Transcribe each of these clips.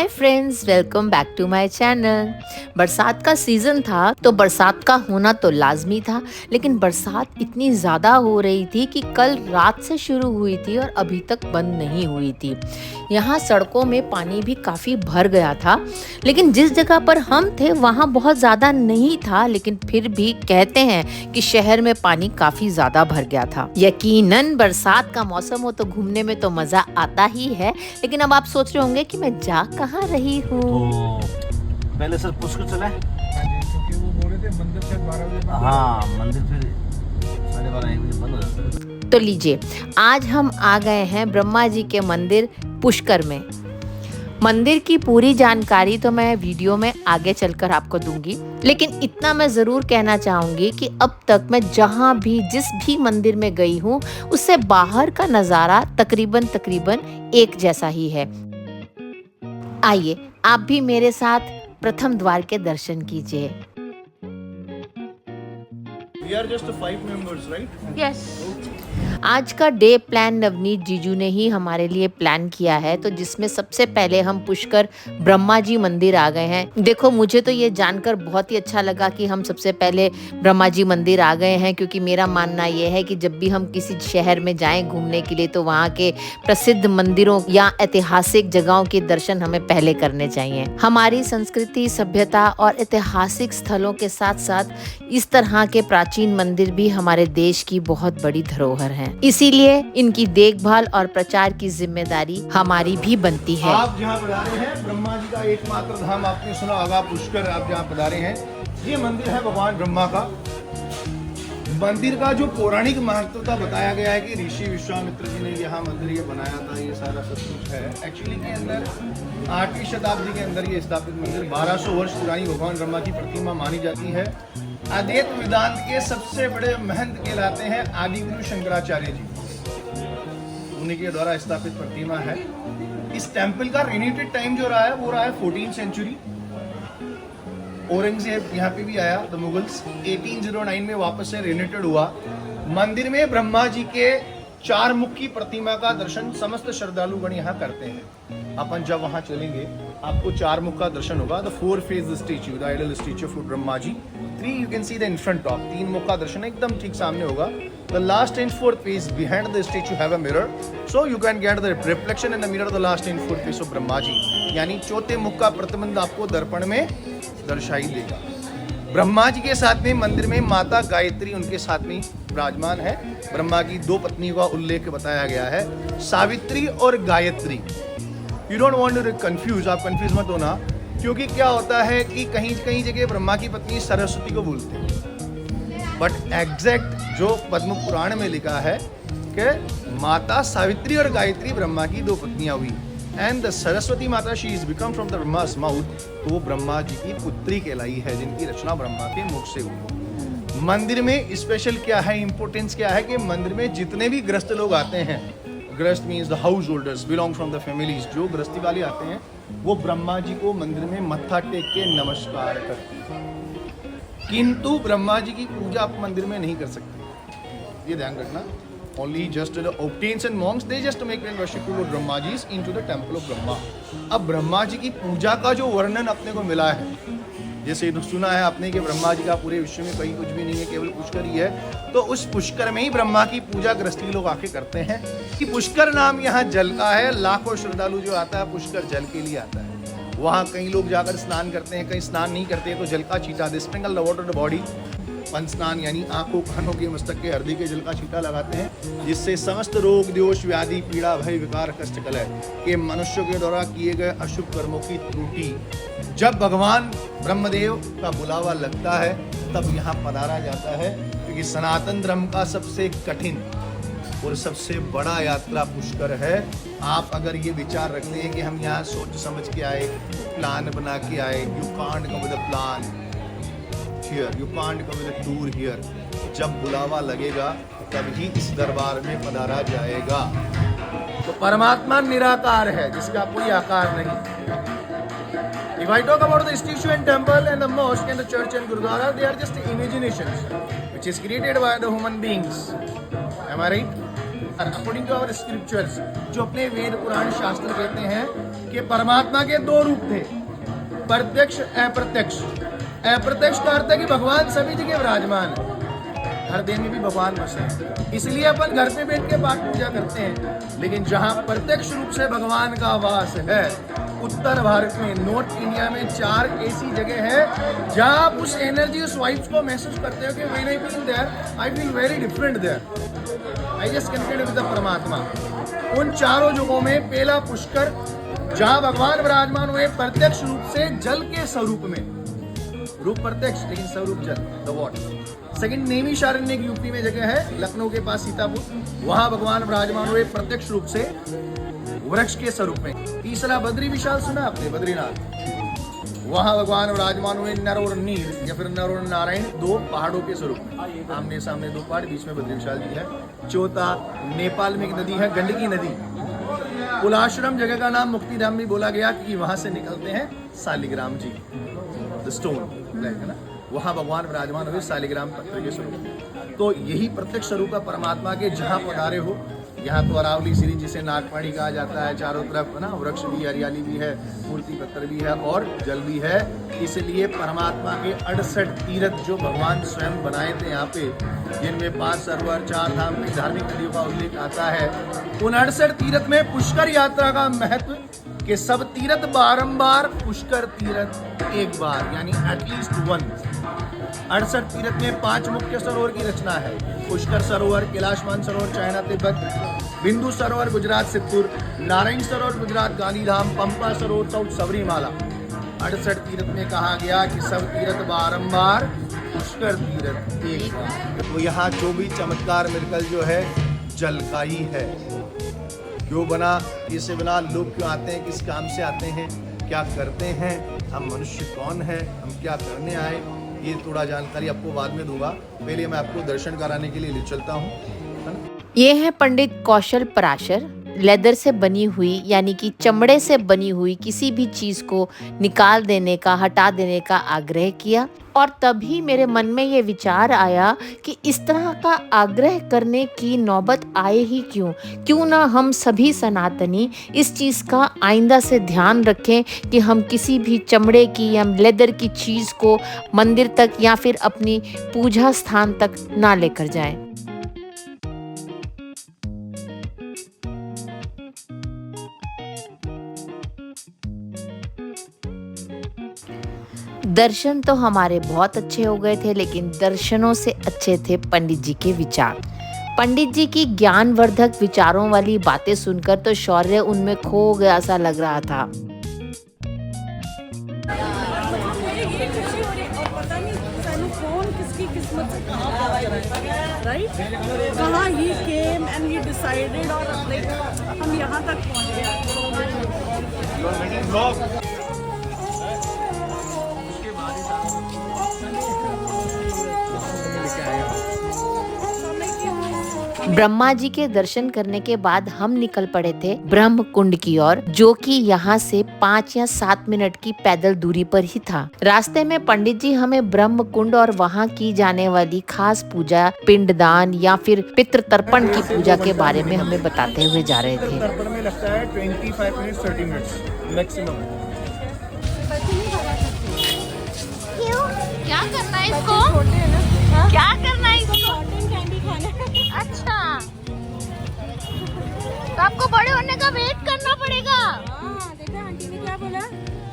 Hi friends, welcome back to my channel. बरसात का season था तो बरसात का होना तो लाजमी था, लेकिन बरसात इतनी ज़्यादा हो रही थी कि कल रात से शुरू हुई थी और अभी तक बंद नहीं हुई थी। यहाँ सड़कों में पानी भी काफ़ी भर गया था, लेकिन जिस जगह पर हम थे वहाँ बहुत ज़्यादा नहीं था, लेकिन फिर भी कहते हैं कि शहर में पानी काफ़ी ज़्यादा भर गया था। यकीनन बरसात का मौसम हो तो घूमने में तो मज़ा आता ही है, लेकिन अब आप सोच रहे होंगे कि मैं जा कहाँ रही हूँ। तो पहले सर पुष्कर चला है। क्योंकि वो बोल रहे थे मंदिर शायद 12 बजे बंद हाँ, मंदिर फिर 12:30 1 बजे बंद हो जाता है। तो लीजिए, आज हम आ गए हैं ब्रह्मा जी के मंदिर पुष्कर में। मंदिर की पूरी जानकारी तो मैं वीडियो में आगे चलकर आपको दूंगी, लेकिन इतना मैं ज़रूर कहना चाहूँगी कि अब तक मैं जहाँ भी जिस भी मंदिर में गई हूँ उससे बाहर का नज़ारा तकरीबन एक जैसा ही है। आइए आप भी मेरे साथ प्रथम द्वार के दर्शन कीजिए। We are just 5 members, right? Yes. आज का डे प्लान नवनीत जीजू ने ही हमारे लिए प्लान किया है, तो जिसमें सबसे पहले हम पुष्कर ब्रह्मा जी मंदिर आ गए हैं। देखो, मुझे तो ये जानकर बहुत ही अच्छा लगा कि हम सबसे पहले ब्रह्मा जी मंदिर आ गए हैं, क्योंकि मेरा मानना ये है कि जब भी हम किसी शहर में जाएं घूमने के लिए तो वहाँ के प्रसिद्ध मंदिरों या ऐतिहासिक जगहों के दर्शन हमें पहले करने चाहिए। हमारी संस्कृति, सभ्यता और ऐतिहासिक स्थलों के साथ साथ इस तरह के प्राचीन मंदिर भी हमारे देश की बहुत बड़ी धरोहर हैं। इसीलिए इनकी देखभाल और प्रचार की जिम्मेदारी हमारी भी बनती है। आप जहाँ पधारे हैं, ब्रह्मा जी का एकमात्र धाम आपने सुना होगा पुष्कर। आप जहाँ पधारे हैं, ये मंदिर है भगवान ब्रह्मा का। मंदिर का जो पौराणिक महत्वता बताया गया है कि ऋषि विश्वामित्र जी ने यहाँ मंदिर ये बनाया था, ये सारा सब कुछ है। एक्चुअली के अंदर 8वीं शताब्दी के अंदर ये स्थापित मंदिर 1200 वर्ष पुरानी भगवान ब्रह्मा की प्रतिमा मानी जाती है। अद्वैत वेदांत के सबसे बड़े महंत कहलाते हैं आदि गुरु शंकराचार्य जी, उन्हीं के द्वारा स्थापित प्रतिमा है। इस टेम्पल का रिनेटेड टाइम जो रहा है वो रहा है 14th सेंचुरी। औरंगजेब यहाँ पे भी आया, द मुगल्स 1809 में वापस से रिनेटेड हुआ। मंदिर में ब्रह्मा जी के 4 मुख की प्रतिमा का दर्शन समस्त श्रद्धालुगण यहाँ करते हैं। अपन जब वहाँ चलेंगे आपको 4 मुख का दर्शन होगा। The 4 face statue, the idol statue of Brahma ji. 3 you can see the in front of, 3 मुख का दर्शन एकदम ठीक सामने होगा। The last end 4th face behind the statue have a mirror, so you can get the reflection in the mirror the last end 4th face of Brahma ji. यानी चौथे मुख का प्रतिबिंब आपको दर्पण में दर्शाई देगा। ब्रह्मा जी के साथ में मंदिर में माता गायत्री उनके साथ में विराजमान है। ब्रह्मा की 2 पत्नियों का उल्लेख बताया गया है, सावित्री और Gayatri. You don't want to confuse, आप कंफ्यूज मत होना, क्योंकि क्या होता है कि कहीं कहीं जगह ब्रह्मा की पत्नी सरस्वती को बोलते हैं, बट एग्जैक्ट जो पद्म पुराण में लिखा है कि माता सावित्री और गायत्री ब्रह्मा की 2 पत्नियां हुई, and the Saraswati Mata she is become from the ब्रह्मा's माउथ, तो वो ब्रह्मा जी की पुत्री कहलाई है, जिनकी रचना ब्रह्मा के मुख से हुई। मंदिर में स्पेशल क्या है, इंपॉर्टेंस क्या है कि मंदिर में जितने भी गृहस्थ लोग आते हैं, गृहस्थ means the house holders belong from the families, जो गृहस्थी वाले आते हैं वो ब्रह्मा जी को मंदिर में मत्था टेक के नमस्कार करते हैं। किंतु ब्रह्मा जी की पूजा आप मंदिर में नहीं कर सकते, ये ध्यान रखना। Only just the obtains and monks, they just make and worship to Lord Brahma ji into the temple of Brahma. अब ब्रह्मा जी की पूजा का जो वर्णन अपने को मिला है, जैसे सुना है आपने कि ब्रह्मा जी का पूरे विश्व में कहीं कुछ भी नहीं है, केवल पुष्कर ही है, तो उस पुष्कर में ही ब्रह्मा की पूजा गृहस्थी लोग आके करते हैं। कि पुष्कर नाम यहाँ जल का है, लाखों श्रद्धालु जो आता है पुष्कर जल के लिए आता है। वहाँ कई लोग जाकर स्नान करते हैं, कहीं स्नान नहीं करते हैं, तो जल का छींटा, they sprinkle the water the body. पंच स्नान यानी आंखों, कानों के, मस्तक के, हृदय के जल का छींटा लगाते हैं, जिससे समस्त रोग, दोष, व्याधि, पीड़ा, भय, विकार, कष्ट, कलह के मनुष्यों के द्वारा किए गए अशुभ कर्मों की त्रुटि जब भगवान ब्रह्मदेव का बुलावा लगता है तब यहाँ पधारा जाता है। क्योंकि सनातन धर्म का सबसे कठिन और सबसे बड़ा यात्रा पुष्कर है। आप अगर ये विचार रखते हैं कि हम यहाँ सोच समझ के आए, प्लान बना के आए, you can't come with a plan here, you can't come with a tour here. जब बुलावा लगेगा तब ही इस दरबार में पधारा जाएगा। तो परमात्मा निराकार है, जिसका कोई आकार नहीं। If I talk about the statue and temple and the mosque and the church and gurudwara, they are just imaginations which is created by the human beings. Am I right? According to our scriptures, जो अपने वेद पुराण शास्त्र कहते हैं कि परमात्मा के दो रूप थे, प्रत्यक्ष अप्रत्यक्ष। अप्रत्यक्ष का अर्थ है कि भगवान सभी जगह विराजमान है, हर देह में भी भगवान बसे हैं, इसलिए अपन घर पे बैठ के पाठ पूजा करते हैं। लेकिन जहाँ प्रत्यक्ष रूप से भगवान का वास है, उत्तर भारत में, नॉर्थ इंडिया में 4 ऐसी जगह है जहाँ आप उस एनर्जी, उस वाइब्स को महसूस करते हो कि when I feel there, I feel very different there, I just connected with the Paramatma. उन चारों जगहों में पहला पुष्कर, जहाँ भगवान विराजमान हुए प्रत्यक्ष रूप से जल के स्वरूप में, रूप प्रत्यक्ष लेकिन स्वरूप जल, द वाटर। सेकंड नैमिषारण्य एक यूपी में जगह है, लखनऊ के पास सीतापुर, वहां भगवान विराजमान हुए प्रत्यक्ष रूप से वृक्ष के स्वरूप में। तीसरा बद्री विशाल, सुना आपने, बद्रीनाथ, वहां भगवान विराजमान हुए नर और नीर या फिर नर और नारायण, 2 पहाड़ों के स्वरूप में, आमने सामने 2 पहाड़, बीच में बद्री विशाल जी है। चौथा नेपाल में एक नदी है, गंडकी नदी, कुलाश्रम जगह का नाम मुक्तिधाम भी बोला गया कि वहां से निकलते हैं शालिग्राम जी, द स्टोन है ना, वहां भगवान विराजमान हुए शालिग्राम पत्र के स्वरूप। तो यही प्रत्यक्ष स्वरूप है परमात्मा के, जहां पधारे हो। यहाँ तो अरावली सीरीज जिसे नागपाणी कहा जाता है, चारों तरफ है ना, वृक्ष भी, हरियाली भी है, मूर्ति पत्थर भी है और जल भी है। इसलिए परमात्मा के 68 तीर्थ जो भगवान स्वयं बनाए थे यहाँ पे, जिनमें 5 सरोवर, 4 धाम की धार्मिक नदियों का उल्लेख आता है, उन 68 तीर्थ में पुष्कर यात्रा का महत्व कि सब तीर्थ बारंबार, पुष्कर तीर्थ एक बार, यानी एटलीस्ट 1। 68 तीर्थ में 5 मुख्य सरोवर की रचना है, पुष्कर सरोवर, कैलाशमान सरोवर चाइना तिब्बत, बिंदु सरोवर गुजरात सिद्धपुर, नारायण सरोवर गुजरात गांधीधाम, पंपा सरोवर साउथ सबरीमाला। 68 तीर्थ में कहा गया कि सब तीर्थ बारंबार, पुष्कर तीर्थ एक बार। तो यहाँ जो भी चमत्कार मिलकर जो है जल का ही है। क्यों बना, इससे बना, लोग क्यों आते हैं, किस काम से आते हैं, क्या करते हैं, हम मनुष्य कौन है, हम क्या करने आए, ये थोड़ा जानकारी आपको बाद में दूंगा। पहले मैं आपको दर्शन कराने के लिए ले चलता हूँ, है ना। ये है पंडित कौशल पराशर। लेदर से बनी हुई यानी कि चमड़े से बनी हुई किसी भी चीज को निकाल देने का, हटा देने का आग्रह किया, और तभी मेरे मन में ये विचार आया कि इस तरह का आग्रह करने की नौबत आए ही क्यों ना हम सभी सनातनी इस चीज़ का आइंदा से ध्यान रखें कि हम किसी भी चमड़े की या लेदर की चीज़ को मंदिर तक या फिर अपनी पूजा स्थान तक ना लेकर जाएं। दर्शन तो हमारे बहुत अच्छे हो गए थे, लेकिन दर्शनों से अच्छे थे पंडित जी के विचार। पंडित जी की ज्ञानवर्धक विचारों वाली बातें सुनकर तो शौर्य उनमें खो गया सा लग रहा था। कहाँ ही came and he decided और हम यहाँ तक पहुँच गए। ब्रह्मा जी के दर्शन करने के बाद हम निकल पड़े थे ब्रह्म कुंड की ओर, जो कि यहाँ से 5 या 7 मिनट की पैदल दूरी पर ही था। रास्ते में पंडित जी हमें ब्रह्म कुंड और वहाँ की जाने वाली खास पूजा, पिंडदान या फिर पितृ तर्पण की पूजा के बारे में हमें बताते हुए जा रहे थे। तर्पण में लगता है 25 मिनट्स 30 मिनट्स मैक्सिमम। क्या करना है इसको? क्या करना है इसको? अच्छा, तो आपको बड़े होने का वेट करना पड़ेगा। देखा आंटी ने क्या बोला?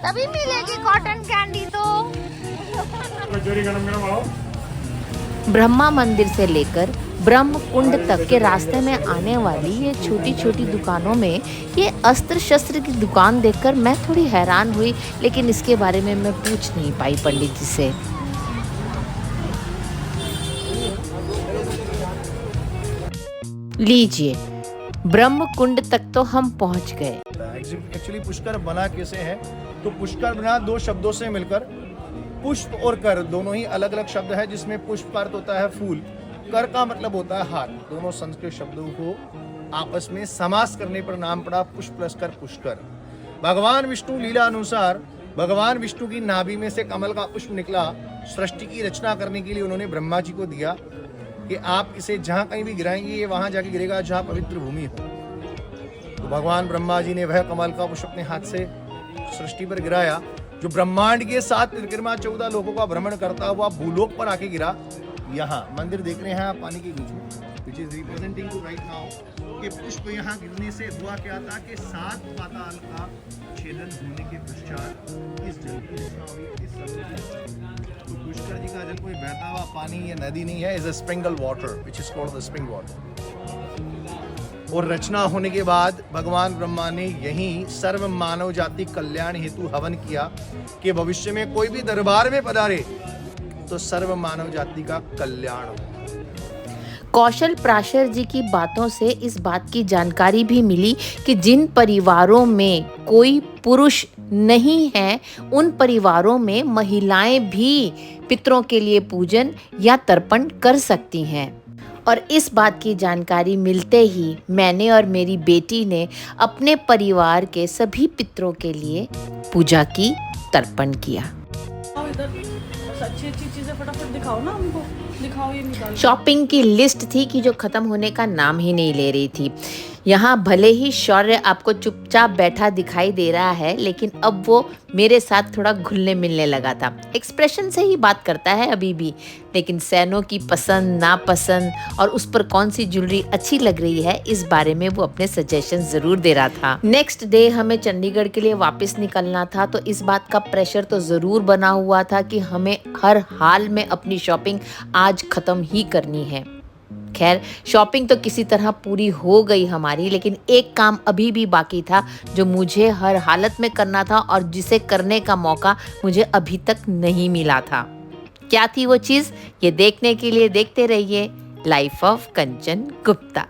तभी मिलेगी कॉटन कैंडी। तो ब्रह्मा मंदिर से लेकर ब्रह्म कुंड तक के रास्ते में आने वाली ये छोटी छोटी दुकानों में ये अस्त्र शस्त्र की दुकान देखकर मैं थोड़ी हैरान हुई, लेकिन इसके बारे में मैं पूछ नहीं पाई पंडित जी से। लीजिए, ब्रह्म कुंड तक तो हम पहुंच गए। एक्चुअली पुष्कर बना कैसे है, तो पुष्कर बना 2 शब्दों से मिलकर, पुष्प और कर दोनों ही अलग अलग शब्द है, जिसमें पुष्प का अर्थ होता है फूल, कर का मतलब होता है हाथ। दोनों संस्कृत शब्दों को आपस में समास करने पर नाम पड़ा पुष्प प्लस कर पुष्कर। भगवान विष्णु लीला अनुसार भगवान विष्णु की नाभि में से कमल का पुष्प निकला, सृष्टि की रचना करने के लिए उन्होंने ब्रह्मा जी को दिया। कि आप इसे जहां कहीं भी गिराएंगे ये वहां जाके गिरेगा जहां पवित्र भूमि हो। तो भगवान ब्रह्मा जी ने वह कमल का पुष्प अपने हाथ से सृष्टि पर गिराया जो ब्रह्मांड के 7 परिक्रमा 14 लोगों का भ्रमण करता हुआ भूलोक पर आके गिरा। यहाँ मंदिर देख रहे हैं आप पानी के बीच में, which is representing two right now कि पुष्प यहाँ गिरने से हुआ क्या था कि 7 पाताल का छेदन होने के पश्चात इस जल की रचना हुई इस सरोवर। तो पुष्कर जी का जल कोई बहता हुआ पानी या नदी नहीं है, is a sprinkle water which is called the spring water. और रचना होने के बाद भगवान ब्रह्मा ने यहीं सर्व मानव जाति कल्याण हेतु हवन किया कि भविष्य में कोई भी दरबार में पधारे तो सर्व मानव जाति का कल्याण हो। कौशल प्राशर जी की बातों से इस बात की जानकारी भी मिली कि जिन परिवारों में कोई पुरुष नहीं है उन परिवारों में महिलाएं भी पितरों के लिए पूजन या तर्पण कर सकती हैं। और इस बात की जानकारी मिलते ही मैंने और मेरी बेटी ने अपने परिवार के सभी पितरों के लिए पूजा की, तर्पण किया। इधर अच्छी अच्छी चीजें फटाफट दिखाओ ना हमको, दिखाओ ये निकाल। शॉपिंग की लिस्ट थी कि जो खत्म होने का नाम ही नहीं ले रही थी। यहाँ भले ही शौर्य आपको चुपचाप बैठा दिखाई दे रहा है, लेकिन अब वो मेरे साथ थोड़ा घुलने मिलने लगा था। एक्सप्रेशन से ही बात करता है अभी भी, लेकिन सैनो की पसंद नापसंद और उस पर कौन सी ज्वेलरी अच्छी लग रही है इस बारे में वो अपने सजेशन जरूर दे रहा था। नेक्स्ट डे हमें चंडीगढ़ के लिए वापस निकलना था, तो इस बात का प्रेशर तो जरूर बना हुआ था कि हमें हर हाल में अपनी शॉपिंग आज खत्म ही करनी है। खैर शॉपिंग तो किसी तरह पूरी हो गई हमारी, लेकिन एक काम अभी भी बाकी था जो मुझे हर हालत में करना था और जिसे करने का मौका मुझे अभी तक नहीं मिला था। क्या थी वो चीज़, ये देखने के लिए देखते रहिए लाइफ ऑफ कंचन गुप्ता।